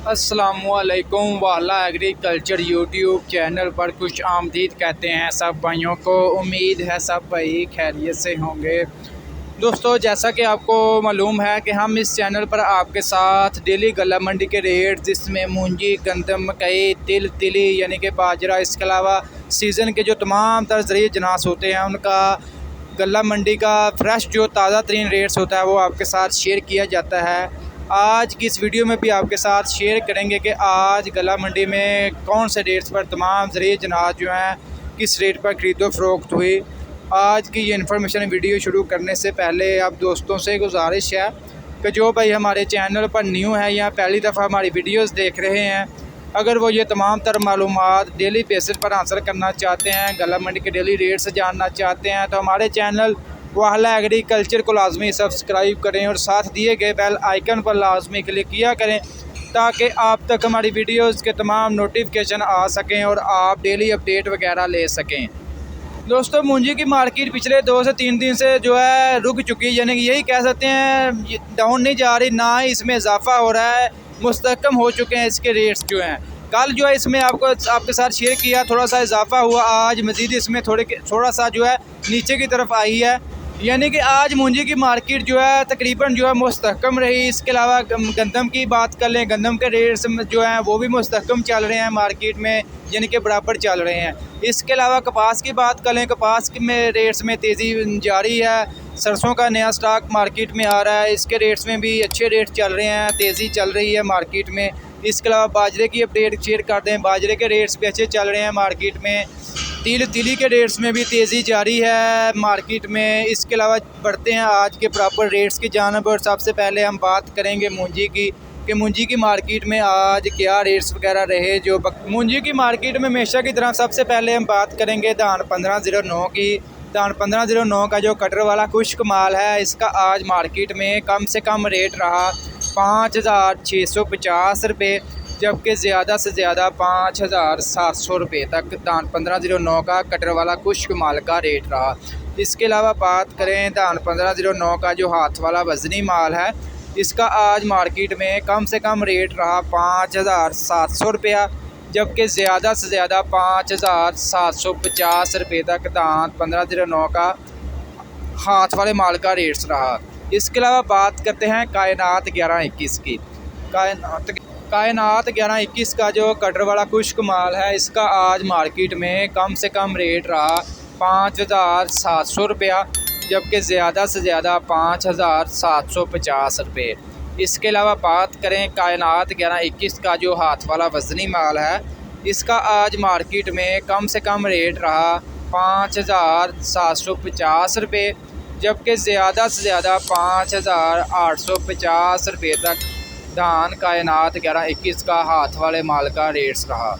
अस्सलामुअलैकुम वाला agriculture YouTube channel पर कुछ आमदीद कहते हैं सब भाइयों को। उम्मीद है सब भाई खैरियत से होंगे। दोस्तों, जैसा कि आपको मालूम है कि हम इस चैनल पर आपके साथ डेली गला मंडी के रेट, जिसमें मूंजी, गंदम, मकई, तिल, तिली यानी कि बाजरा, इसके अलावा सीज़न के जो तमाम तर ज़रिए जनास होते हैं उनका गला मंडी का फ्रेश जो ताज़ा तरीन रेट्स होता है वो आपके साथ शेयर किया जाता है। आज की इस वीडियो में भी आपके साथ शेयर करेंगे कि आज गला मंडी में कौन से रेट्स पर तमाम ज़रिए जनाज जो हैं किस रेट पर ख़रीदो फ़रोख्त हुई। आज की ये इन्फॉर्मेशन वीडियो शुरू करने से पहले आप दोस्तों से गुजारिश है कि जो भाई हमारे चैनल पर न्यू है या पहली दफ़ा हमारी वीडियोस देख रहे हैं, अगर वो ये तमाम तर मालूमात डेली बेसिस पर हासिल करना चाहते हैं, गला मंडी के डेली रेट्स जानना चाहते हैं, तो हमारे चैनल वाला एग्रीकल्चर को लाजमी सब्सक्राइब करें और साथ दिए गए बेल आइकन पर लाजमी क्लिक किया करें ताकि आप तक हमारी वीडियोस के तमाम नोटिफिकेशन आ सकें और आप डेली अपडेट वगैरह ले सकें। दोस्तों, मूंजी की मार्केट पिछले 2 से 3 दिन से जो है रुक चुकी है, यानी कि यही कह सकते हैं डाउन नहीं जा रही, ना ही इसमें इजाफा हो रहा है, मुस्तकम हो चुके हैं इसके रेट्स जो हैं। कल जो है इसमें आपके साथ शेयर किया, थोड़ा सा इजाफा हुआ, आज मज़ीद इसमें थोड़ा सा जो है नीचे की तरफ आई है, यानी कि आज मूंजी की मार्केट जो है तकरीबन जो है मुस्तहकम रही। इसके अलावा गंदम की बात कर लें, गंदम के रेट्स जो हैं वो भी मुस्तहकम चल रहे हैं मार्केट में, यानी कि बराबर चल रहे हैं। इसके अलावा कपास की बात कर लें, कपास में रेट्स में तेज़ी जारी है। सरसों का नया स्टॉक मार्केट में आ रहा है, इसके रेट्स में भी अच्छे रेट चल रहे हैं, तेज़ी चल रही है मार्केट में। इसके अलावा बाजरे की अपडेट शेयर कर दें, बाजरे के रेट्स भी अच्छे चल रहे हैं मार्केट में। तिली के रेट्स में भी तेज़ी जारी है मार्केट में। इसके अलावा बढ़ते हैं आज के प्रॉपर रेट्स की जानिब और सबसे पहले हम बात करेंगे मूंजी की कि मूंजी की मार्केट में आज क्या रेट्स वगैरह रहे। जो मूंजी की मार्केट में हमेशा की तरह सबसे पहले हम बात करेंगे धान 1509 की। धान 1509 का जो कटर वाला खुश्क माल है, इसका आज मार्केट में कम से कम रेट रहा 5650 रुपये, जबकि ज़्यादा से ज़्यादा 5700 रुपये तक धान 1509 का कटर वाला खुश्क माल का रेट रहा। इसके अलावा बात करें धान 1509 का जो हाथ वाला वज़नी माल है, इसका आज मार्केट में कम से कम रेट रहा 5700 रुपया, जबकि ज़्यादा से ज़्यादा 5750 रुपये तक धान 1509 का हाथ वाले माल का रेट्स रहा। इसके अलावा बात करते हैं कायनात 1121 की। कायनात 1121 का जो कटर वाला खुश्क माल है, इसका आज मार्केट में कम से कम रेट रहा 5700 रुपया, जबकि ज़्यादा से ज़्यादा 5750 रुपये। इसके अलावा बात करें कायनात 1121 का जो हाथ वाला वज़नी माल है, इसका आज मार्केट में कम से कम रेट रहा 5750 रुपये, जबकि ज़्यादा से ज़्यादा 5850 रुपये तक धान कायनात 1121 का हाथ वाले माल का रेट्स रहा।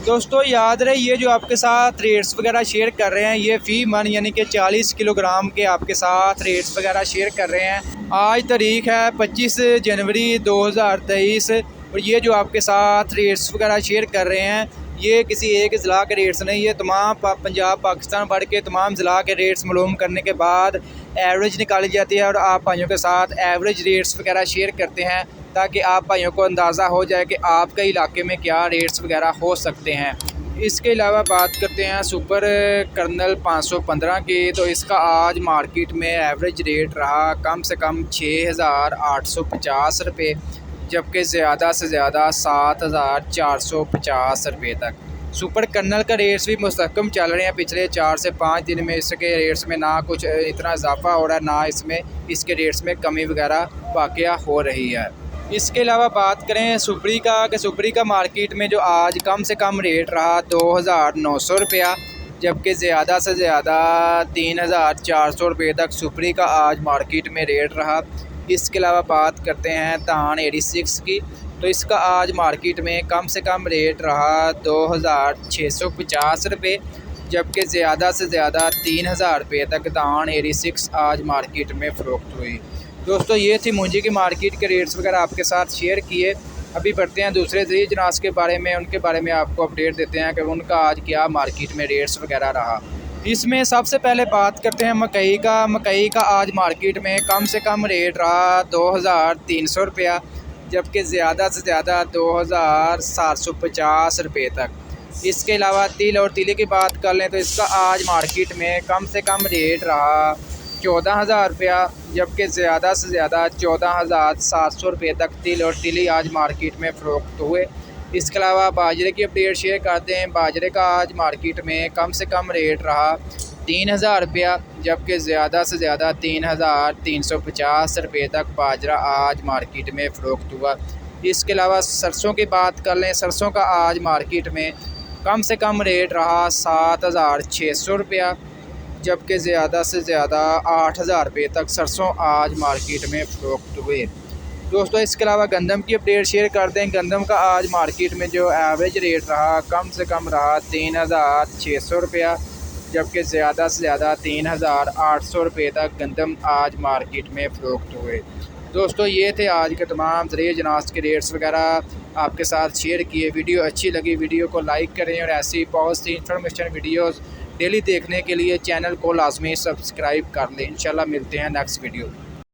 दोस्तों, याद रहे ये जो आपके साथ रेट्स वगैरह शेयर कर रहे हैं, ये फ़ी मन यानी कि 40 किलोग्राम के आपके साथ रेट्स वगैरह शेयर कर रहे हैं। आज तारीख़ है 25 जनवरी 2023 और ये जो आपके साथ रेट्स वगैरह शेयर कर रहे हैं, ये किसी एक ज़िला के रेट्स नहीं, ये तमाम पंजाब पाकिस्तान भर के तमाम ज़िला के रेट्स मालूम करने के बाद एवरेज निकाली जाती है और आप भाइयों के साथ एवरेज रेट्स वगैरह शेयर करते हैं ताकि आप भाइयों को अंदाज़ा हो जाए कि आपके इलाके में क्या रेट्स वगैरह हो सकते हैं। इसके अलावा बात करते हैं सुपर कर्नल 515 की, तो इसका आज मार्केट में एवरेज रेट रहा कम से कम 6850 रुपये, जबकि ज़्यादा से ज़्यादा 7450 रुपये तक। सुपर कर्नल का रेट्स भी मुस्तहकम चल रहे हैं पिछले 4 से 5 दिन में। इसके रेट्स में ना कुछ इतना इजाफा हो रहा है, ना इसमें इसके रेट्स में कमी वगैरह वाक़या हो रही है। इसके अलावा बात करें सुपरी का कि सुपरी का मार्केट में जो आज कम से कम रेट रहा 2900 रुपया, जबकि ज़्यादा से ज़्यादा 3400 रुपये तक सुपरी का आज मार्केट में रेट रहा। इसके अलावा बात करते हैं धान 86 की, तो इसका आज मार्केट में कम से कम रेट रहा 2650 रुपये, जबकि ज़्यादा से ज़्यादा 3000 रुपये तक धान 86 आज मार्केट में फ़रोख्त हुई। दोस्तों, ये थी मूंजी की मार्केट के रेट्स वगैरह आपके साथ शेयर किए। अभी बढ़ते हैं दूसरे ज़रिए जनास के बारे में, उनके बारे में आपको अपडेट देते हैं कि उनका आज क्या मार्केट में रेट्स वगैरह रहा। इसमें सबसे पहले बात करते हैं मकई का। मकई का आज मार्केट में कम से कम रेट रहा 2300 रुपया, जबकि ज़्यादा से ज़्यादा 2750 रुपये तक। इसके अलावा तिल और तिली की बात कर लें तो इसका आज मार्केट में कम से कम रेट रहा 14,000 रुपया, जबकि ज़्यादा से ज़्यादा 14,700 रुपये तक तिल और तिली आज मार्केट में फ़रोख्त हुए। इसके अलावा बाजरे की अपडेट शेयर करते हैं। बाजरे का आज मार्केट में कम से कम रेट रहा 3,000 रुपया, जबकि ज़्यादा से ज़्यादा 3,350 रुपये तक बाजरा आज मार्केट में फ़रोख्त हुआ। इसके अलावा सरसों की बात कर लें, सरसों का आज मार्केट में कम से कम रेट रहा 7,600 रुपया, जबकि ज़्यादा से ज़्यादा 8,000 रुपये तक सरसों आज मार्केट में फ़रोख्त हुए। दोस्तों इसके अलावा गंदम की अपडेट शेयर करते हैं। गंदम का आज मार्केट में जो एवरेज रेट रहा कम से कम रहा 3,600 रुपया, जबकि ज़्यादा से ज़्यादा 3,800 रुपये तक गंदम आज मार्केट में फ़रोख्त हुए। दोस्तों ये थे आज के तमाम ज़रिए जनास के रेट्स वगैरह आपके साथ शेयर किए। वीडियो अच्छी लगी वीडियो को लाइक करें और ऐसी बहुत सी इंफॉर्मेशन वीडियोस डेली देखने के लिए चैनल को लाजमी सब्सक्राइब कर लें। इंशाल्लाह मिलते हैं नेक्स्ट वीडियो।